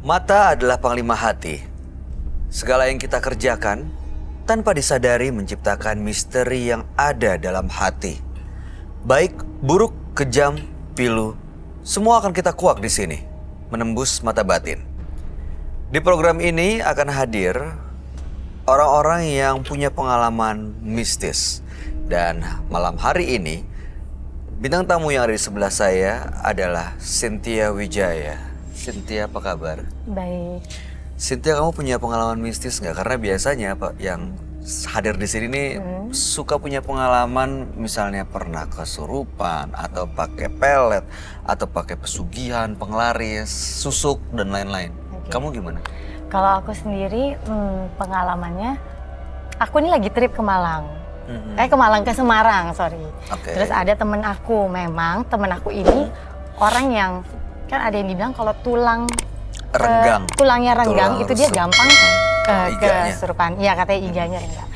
Mata adalah panglima hati. Segala yang kita kerjakan tanpa disadari menciptakan misteri yang ada dalam hati. Baik, buruk, kejam, pilu, semua akan kita kuak di sini, menembus mata batin. Di program ini akan hadir orang-orang yang punya pengalaman mistis. Dan malam hari ini, bintang tamu yang ada di sebelah saya adalah Cynthia Wijaya. Cynthia, apa kabar? Baik. Cynthia, kamu punya pengalaman mistis nggak? Karena biasanya Pak yang hadir di sini nih suka punya pengalaman, misalnya pernah kesurupan atau pakai pelet atau pakai pesugihan, penglaris, susuk dan lain-lain. Kamu gimana? Kalau aku sendiri pengalamannya, aku ini lagi trip ke Malang. Ke Malang, ke Semarang, sorry. Terus ada temen aku, memang temen aku ini orang yang, kan ada yang dibilang kalau tulangnya renggang itu dia gampang kesurupan. Iya, katanya iganya renggang.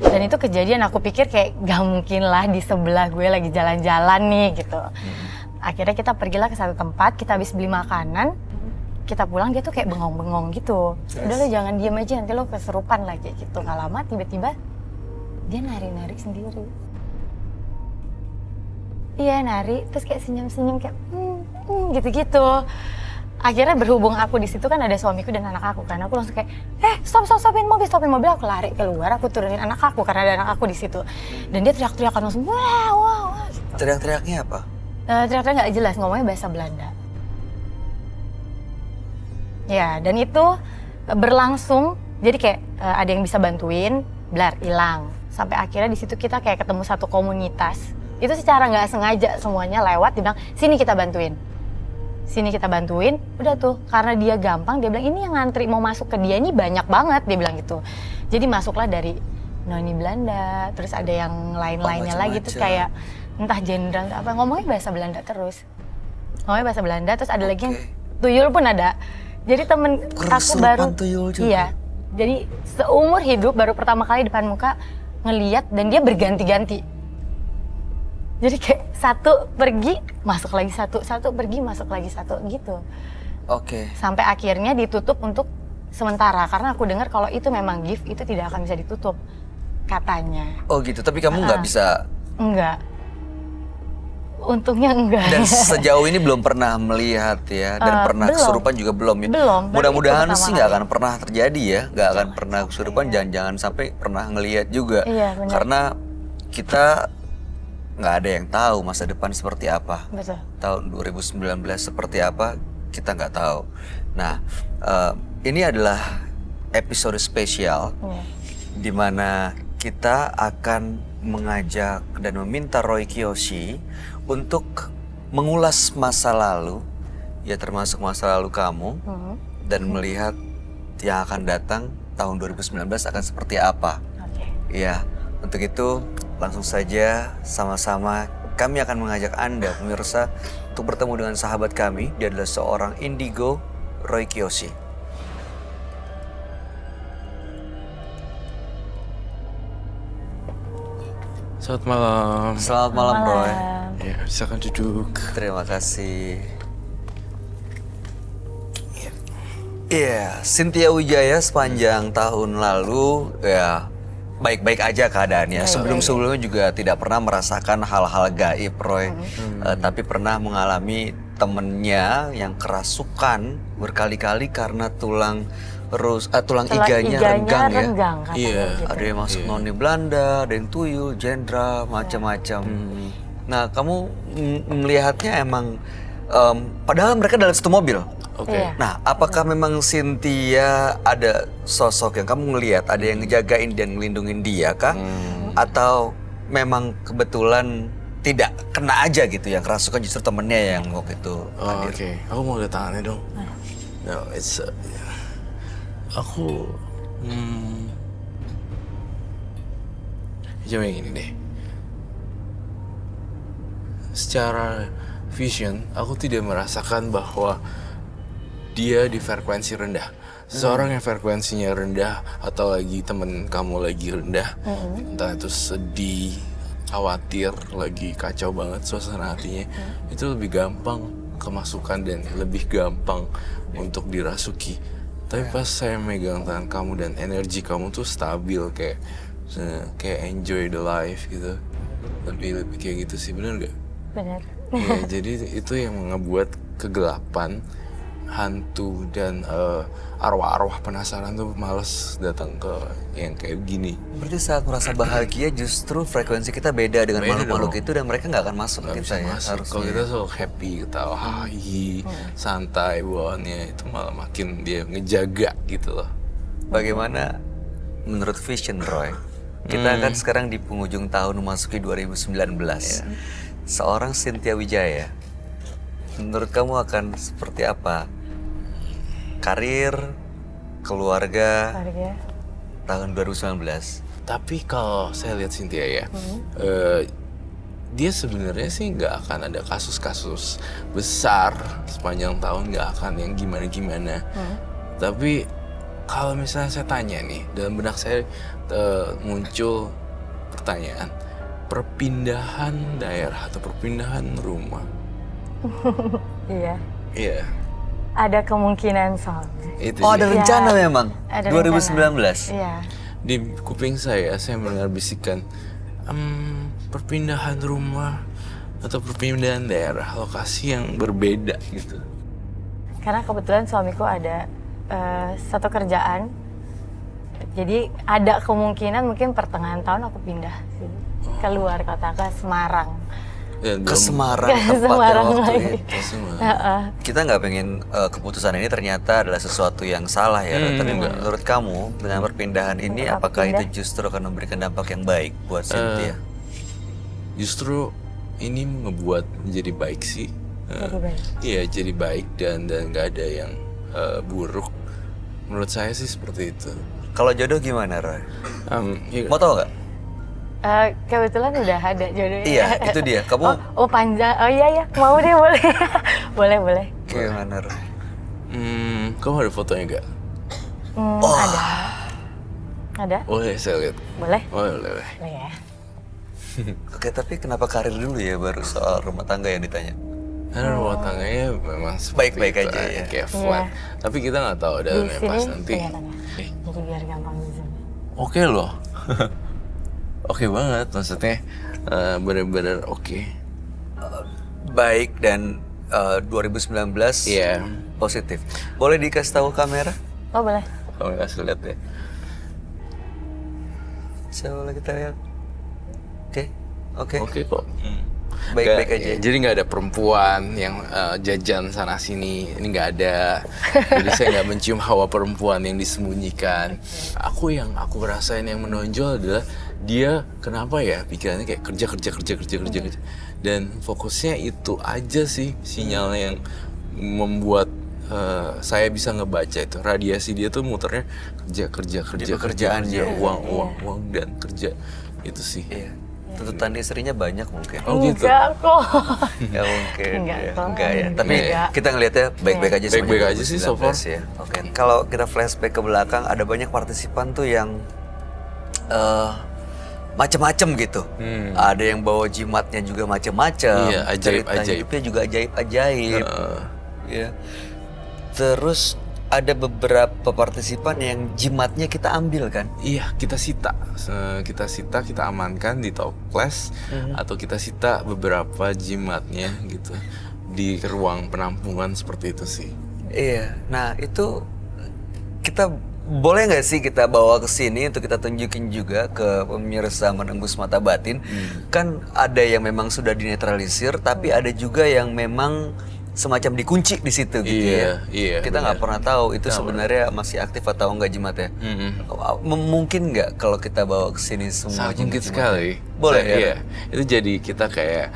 Dan itu kejadian, aku pikir kayak gak mungkin lah di sebelah gue lagi jalan-jalan nih gitu. Akhirnya kita pergilah ke satu tempat, kita habis beli makanan, kita pulang dia tuh kayak bengong-bengong gitu. Udah lo jangan diem aja, nanti lo kesurupan lagi gitu. Gak lama tiba-tiba dia nari-nari sendiri. Iya nari, terus kayak senyum-senyum kayak gitu-gitu. Akhirnya berhubung aku di situ kan ada suamiku dan anak aku kan, aku langsung kayak stopin mobil, aku lari keluar, aku turunin anak aku karena ada anak aku di situ. Dan dia teriak-teriakan langsung wah gitu. Teriak-teriaknya apa? Teriak-teriaknya nggak jelas, ngomongnya bahasa Belanda. Ya, dan itu berlangsung, jadi kayak ada yang bisa bantuin, blar, hilang. Sampai akhirnya di situ kita kayak ketemu satu komunitas. Itu secara nggak sengaja semuanya lewat, dia bilang, sini kita bantuin. Udah tuh, karena dia gampang, dia bilang, ini yang ngantri mau masuk ke dia ini banyak banget, dia bilang gitu. Jadi masuklah dari noni Belanda, terus ada yang lain-lainnya lagi, terus kayak entah jenderal apa, ngomongnya bahasa Belanda terus. Terus ada lagi yang tuyul pun ada. Jadi temen aku baru, iya, jadi seumur hidup baru pertama kali depan muka ngeliat dan dia berganti-ganti. Jadi kayak satu pergi, masuk lagi satu pergi, masuk lagi satu gitu. Sampai akhirnya ditutup untuk sementara, karena aku dengar kalau itu memang gift, itu tidak akan bisa ditutup, katanya. Oh gitu, tapi kamu nggak bisa? Enggak. Untungnya enggak. Dan sejauh ini belum pernah melihat ya, dan pernah kesurupan juga belum ya? Belum. Mudah-mudahan sih nggak akan pernah terjadi ya, nggak akan pernah kesurupan, jangan sampai pernah ngelihat juga. Iya, benar. Karena kita nggak ada yang tahu masa depan seperti apa. Betul. Tahun 2019 seperti apa, kita nggak tahu. Nah, ini adalah episode spesial di mana kita akan mengajak dan meminta Roy Kiyoshi untuk mengulas masa lalu, ya termasuk masa lalu kamu, dan melihat yang akan datang tahun 2019 akan seperti apa. Ya, untuk itu langsung saja sama-sama kami akan mengajak Anda pemirsa untuk bertemu dengan sahabat kami. Dia adalah seorang indigo, Roy Kiyoshi. Selamat malam. Selamat malam, Roy. Ya, silakan duduk. Terima kasih. Iya, Cynthia Wijaya sepanjang tahun lalu ya baik-baik aja keadaannya. Sebelum-sebelumnya juga tidak pernah merasakan hal-hal gaib, Roy. Tapi pernah mengalami temennya yang kerasukan berkali-kali karena tulang iganya renggang ya. Iya. Gitu. Ada yang masuk noni Belanda, ada yang tuyul, jenderal, macam-macam. Nah, kamu melihatnya emang, padahal mereka dalam satu mobil. Nah, apakah memang Cynthia ada sosok yang kamu ngelihat, ada yang ngejagain dan ngelindungin dia kah? Atau memang kebetulan tidak kena aja gitu, yang kerasukan justru temennya yang waktu itu hadir? Aku mau lihat tangannya dong. No, it's aku coba yang ini deh. Secara vision, aku tidak merasakan bahwa dia di frekuensi rendah. Seseorang yang frekuensinya rendah atau lagi temen kamu lagi rendah, entah itu sedih, khawatir, lagi kacau banget suasana hatinya, itu lebih gampang kemasukan dan lebih gampang untuk dirasuki. Tapi pas saya megang tangan kamu dan energi kamu tuh stabil, kayak enjoy the life gitu. Lebih kayak gitu sih, bener gak? Benar. Ya, jadi itu yang ngebuat kegelapan, hantu dan arwah-arwah penasaran tuh males datang ke yang kayak gini. Berarti saat merasa bahagia justru frekuensi kita beda dengan Beda makhluk-makhluk dong. itu dan mereka nggak akan masuk Gak ke bisa kita ya masuk. harusnya. Kalau kita selalu happy, ketawa, santai bawaannya, itu malah makin dia ngejaga gitu loh. Bagaimana menurut Vision Roy? Kita kan sekarang di penghujung tahun memasuki 2019. Seorang Cynthia Wijaya, menurut kamu akan seperti apa? Karir, keluarga, Keluarga. tahun 2019. Tapi kalau saya lihat Cynthia ya, dia sebenarnya sih nggak akan ada kasus-kasus besar sepanjang tahun, nggak akan yang gimana-gimana. Tapi kalau misalnya saya tanya nih, dalam benak saya muncul pertanyaan, perpindahan daerah atau perpindahan rumah. Iya. Iya, Ada kemungkinan soalnya. itu Oh, ada dia. rencana memang? Ada 2019? Iya. Di kuping saya mendengar bisikan, perpindahan rumah atau perpindahan daerah, lokasi yang berbeda gitu. Karena kebetulan suamiku ada satu kerjaan. Jadi ada kemungkinan mungkin pertengahan tahun aku pindah sih. Keluar kota ke Semarang. Dan Ke belum- Semarang Ke tepatnya Semarang waktu lagi. itu. Heeh. Kita nggak pengen keputusan ini ternyata adalah sesuatu yang salah ya. Tapi menurut kamu dengan perpindahan ini Untuk apakah pindah? itu justru akan memberikan dampak yang baik buat Cynthia? Justru ini ngebuat menjadi baik sih. Jadi baik. Iya, jadi baik dan nggak ada yang buruk. Menurut saya sih seperti itu. Kalau jodoh gimana, Roy? Ya, Mau tau nggak? Kebetulan udah ada jodohnya. Iya, itu dia. Kamu Oh panjang. Oh iya mau deh boleh. boleh. gimana, Roy? kamu ada fotonya nggak? Ada. Ada? Boleh saya lihat. Boleh? Boleh. Boleh ya. Oke, tapi kenapa karir dulu ya baru soal rumah tangga yang ditanya? Karena rumah tangganya memang seperti Baik-baik itu, aja ya. kayak flat. Tapi kita nggak tahu Di dalamnya sini pas nanti. kelihatannya. Jadi biar gampang di zoom. Oke loh. Oke banget, maksudnya bener-bener oke. Baik dan 2019 Iya. positif. Boleh dikasih tahu kamera? Oh boleh. Kamu kasih lihat ya. Coba kita lihat. Oke. Oke kok. Baik-baik Nggak- aja. ya, jadi nggak ada perempuan yang jajan sana sini. Ini nggak ada. Jadi saya nggak mencium hawa perempuan yang disembunyikan. Yang aku rasain yang menonjol adalah dia kenapa ya pikirannya kayak kerja. Dan fokusnya itu aja sih sinyalnya yang membuat saya bisa ngebaca itu. Radiasi dia tuh muternya kerja, pekerjaan dia. uang dan kerja itu sih. Iya. Tuntutan istrinya banyak mungkin. Oh gitu. Enggak kok. Ya mungkin. Enggak, ya. kok. Enggak ya. Tapi Enggak. kita ngelihatnya baik-baik aja semuanya. Baik-baik aja sih, so far. 2019 ya. Oke. Kalau kita flashback ke belakang ada banyak partisipan tuh yang macam-macam gitu. Ada yang bawa jimatnya juga macam-macam. Iya, ajaib-ajaib. Cerita hidupnya juga ajaib-ajaib. Ya. Terus ada beberapa partisipan yang jimatnya kita ambil kan? Iya, kita sita, kita amankan di toples atau kita sita beberapa jimatnya gitu di ruang penampungan seperti itu sih. Iya. Nah itu kita boleh nggak sih kita bawa ke sini untuk kita tunjukin juga ke pemirsa Menembus Mata Batin? Kan ada yang memang sudah dinetralisir, tapi ada juga yang memang semacam dikunci di situ gitu ya. Iya, Kita nggak pernah tahu itu sebenarnya masih aktif atau enggak jimatnya. Mungkin nggak kalau kita bawa ke sini semua Sangat mungkin jimat-jimatnya? sekali. Boleh ya? Iya, itu jadi kita kayak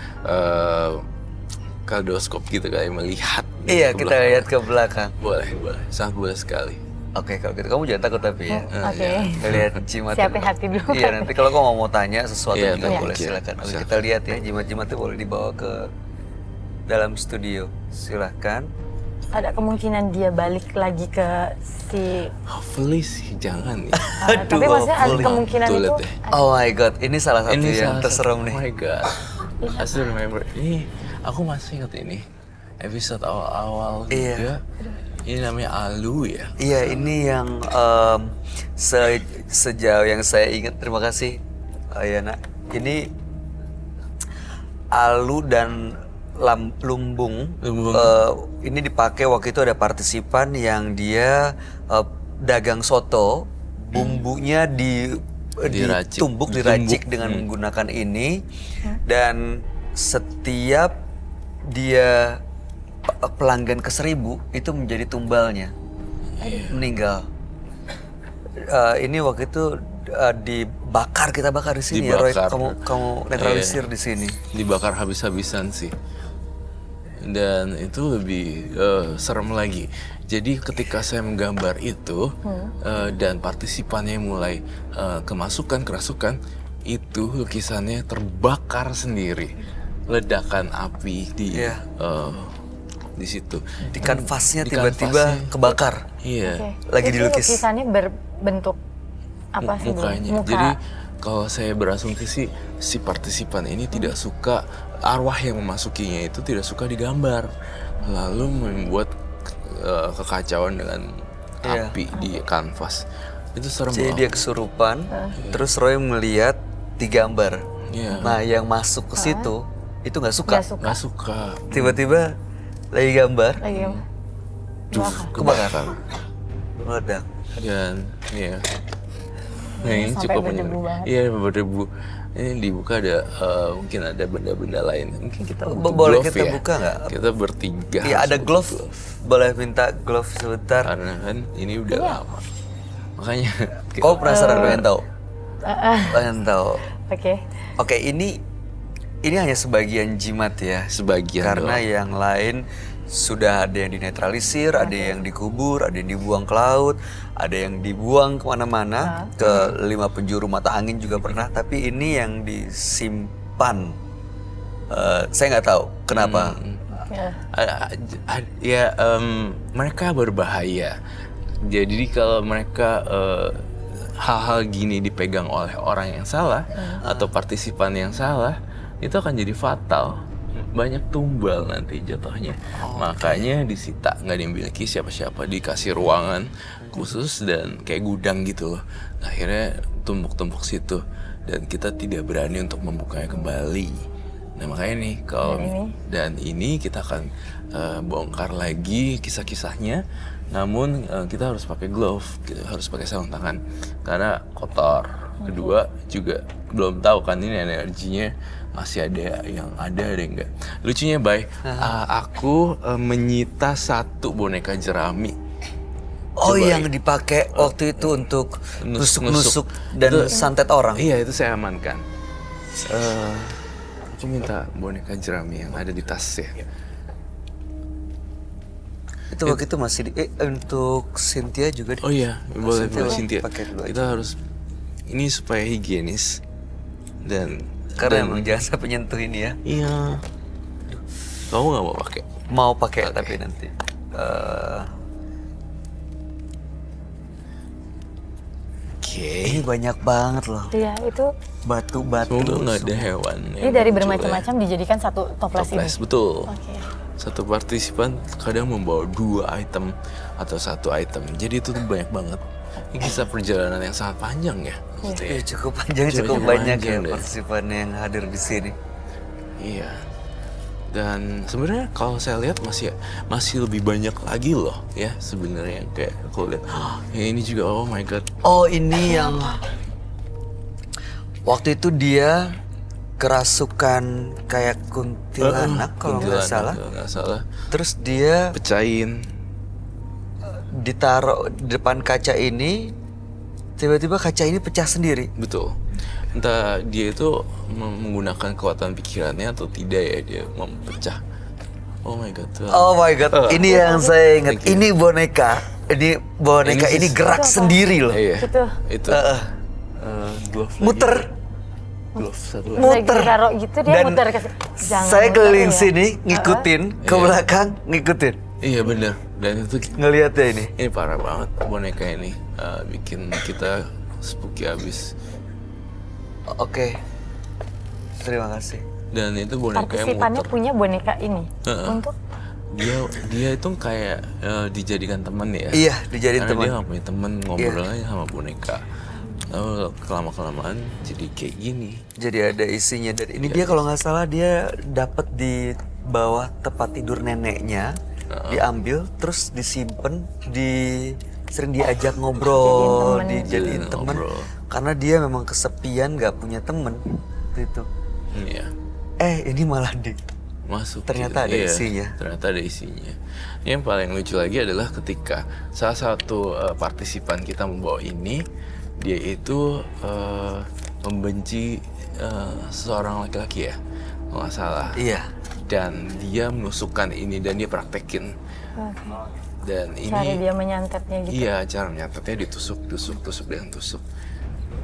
kaleidoskop gitu kayak melihat. Iya, ke kita belakang. lihat ke belakang. Boleh, sangat boleh sekali. Oke, kalau gitu kamu jangan takut tapi ya. Oke. Kita lihat jimat. Siapin hati dulu. Iya, nanti kalau kamu mau tanya sesuatu Iya, juga iya. boleh silakan. Oke, kita lihat ya jimat-jimatnya boleh dibawa ke dalam studio. Silakan. Ada kemungkinan dia balik lagi ke si. Hopefully sih jangan ya. Aduh, Tapi maksudnya ada hopefully. kemungkinan Tuh, itu. lihat deh. Oh my god, ini salah satu yang salah terserem satu- nih. Oh my god. I still remember. Ini aku masih ingat ini. episode awal-awal Iya. juga. Ini namanya Alu ya. Iya, ini yang sejauh yang saya ingat, terima kasih Yana. Ini Alu dan Lumbung. Ini dipakai waktu itu ada partisipan yang dia dagang soto, bumbunya ditumbuk, diracik dengan menggunakan ini, dan setiap dia pelanggan ke 1000 itu menjadi tumbalnya, meninggal. Ini waktu itu kita bakar di sini ya, Roy. Kamu netralisir di sini. Dibakar habis-habisan sih. Dan itu lebih serem lagi. Jadi ketika saya menggambar itu dan partisipannya mulai kerasukan, itu lukisannya terbakar sendiri. Ledakan api di situ. Di kanvasnya tiba-tiba kebakar. Iya. Lagi Itu dilukis. lukisannya berbentuk apa sih? Mukanya. Muka. Jadi kalau saya berasumsi sih si partisipan ini tidak suka, arwah yang memasukinya itu tidak suka digambar, lalu membuat kekacauan dengan api di kanvas. Itu serem Jadi banget. dia kesurupan, terus Roy melihat digambar. Iya. Nah, yang masuk ke situ itu nggak suka. Nggak suka. Tiba-tiba lagi gambar, Lagi kebakar, meledak. Dan ya, nah, ini Sampai cukup berdebu menyedihkan. banget. Iya, berdebu. Ini dibuka ada mungkin ada benda-benda lain. Mungkin kita butuh Boleh glove kita ya. buka nggak? Kita bertiga. Iya, harus ada butuh glove. Boleh minta glove sebentar. Karena kan ini udah lama. Makanya Kau penasaran pengen tahu? Pengen tahu. Oke. Oke, ini hanya sebagian jimat ya. sebagian Karena doang. yang lain sudah ada yang dinetralisir, ada yang dikubur, ada yang dibuang ke laut, ada yang dibuang kemana-mana, ke 5 penjuru mata angin juga pernah. Tapi ini yang disimpan. Saya nggak tahu kenapa. Mereka berbahaya. Jadi kalau mereka hal-hal gini dipegang oleh orang yang salah atau partisipan yang salah, itu akan jadi fatal. Banyak tumbal nanti jatuhnya. Makanya disita, nggak dimiliki siapa-siapa, dikasih ruangan khusus dan kayak gudang gitu loh. Akhirnya tumpuk-tumpuk situ dan kita tidak berani untuk membukanya kembali. Nah makanya nih kalau dan ini kita akan bongkar lagi kisah-kisahnya. Namun kita harus pakai glove, kita harus pakai sarung tangan karena kotor. Kedua juga belum tahu kan ini energinya masih ada yang enggak. Lucunya aku menyita 1 boneka jerami. Oh, Coba yang dipakai waktu itu untuk nusuk-nusuk dan santet orang. Iya, itu saya amankan. Aku minta boneka jerami yang ada di tas ya. Itu waktu itu masih untuk Cynthia juga. Oh iya, boleh Cynthia Cynthia. pakai dulu aja. Kita harus ini supaya higienis dan Karena emang jangan sampai nyentuh ini ya. iya. Kamu nggak mau pakai? Mau pakai tapi nanti. Ini banyak banget loh. Iya, itu Batu-batu. Semoga nggak ada hewan. ini dari bermacam-macam dijadikan satu toples ini. Toples, betul. Oke. Satu partisipan kadang membawa 2 item atau 1 item. Jadi itu tuh banyak banget. Ini kisah perjalanan yang sangat panjang ya. Maksudnya. Iya, cukup panjang, cukup Cukup banyak ya panjang deh. partisipan yang hadir di sini. Iya. Dan sebenarnya kalau saya lihat masih lebih banyak lagi loh ya sebenarnya kayak aku lihat ya ini juga oh my god. Oh, ini yang waktu itu dia kerasukan kayak kuntilanak kalau nggak salah. Kalau nggak salah. Terus dia Pecahin. ditaruh di depan kaca ini, tiba-tiba kaca ini pecah sendiri. Betul. Entah dia itu menggunakan kekuatan pikirannya atau tidak ya dia mempecah. Oh my god. Tuhan. Oh my god, ini yang saya ingat. Thank you. Ini boneka, ini gerak sendiri loh. Iya. Itu. Itu. Glove lagi. Muter. Glove satu lagi. Muter. Lagi taruh gitu dia Dan muter ke jangan saya muter keliling ya. sini ngikutin ke Iya. belakang ngikutin. Iya benar. Dan itu Ngeliatnya ini. ini parah banget boneka ini bikin kita spooky abis. Oke. Terima kasih. Dan itu boneka yang Partisipannya muter. punya boneka ini Heeh. untuk dia itu kayak dijadikan teman ya. Iya, dijadiin Karena teman. dia nggak punya teman, ngobrol aja sama boneka. Lalu kelama-kelamaan jadi kayak gini. Jadi ada isinya, dan ini dia kalau nggak salah dia dapat di bawah tempat tidur neneknya, diambil terus disimpan, sering diajak ngobrol, dijadiin temen, ngobrol. karena dia memang kesepian, nggak punya temen gitu. Iya. Ini malah Masuk ternyata gitu. ada Iya, isinya. ternyata ada isinya. Yang paling lucu lagi adalah ketika salah satu partisipan kita membawa ini, dia itu membenci seorang laki-laki ya, kalau nggak salah. Iya. Dan dia menusukkan ini dan dia praktekin. Dan Cara ini dia menyantetnya gitu. iya, cara menyantetnya ditusuk dan tusuk.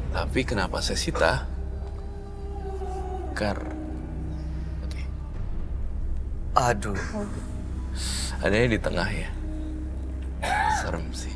Tapi kenapa saya sita? Oke. Aduh. Adanya di tengah ya. Serem sih.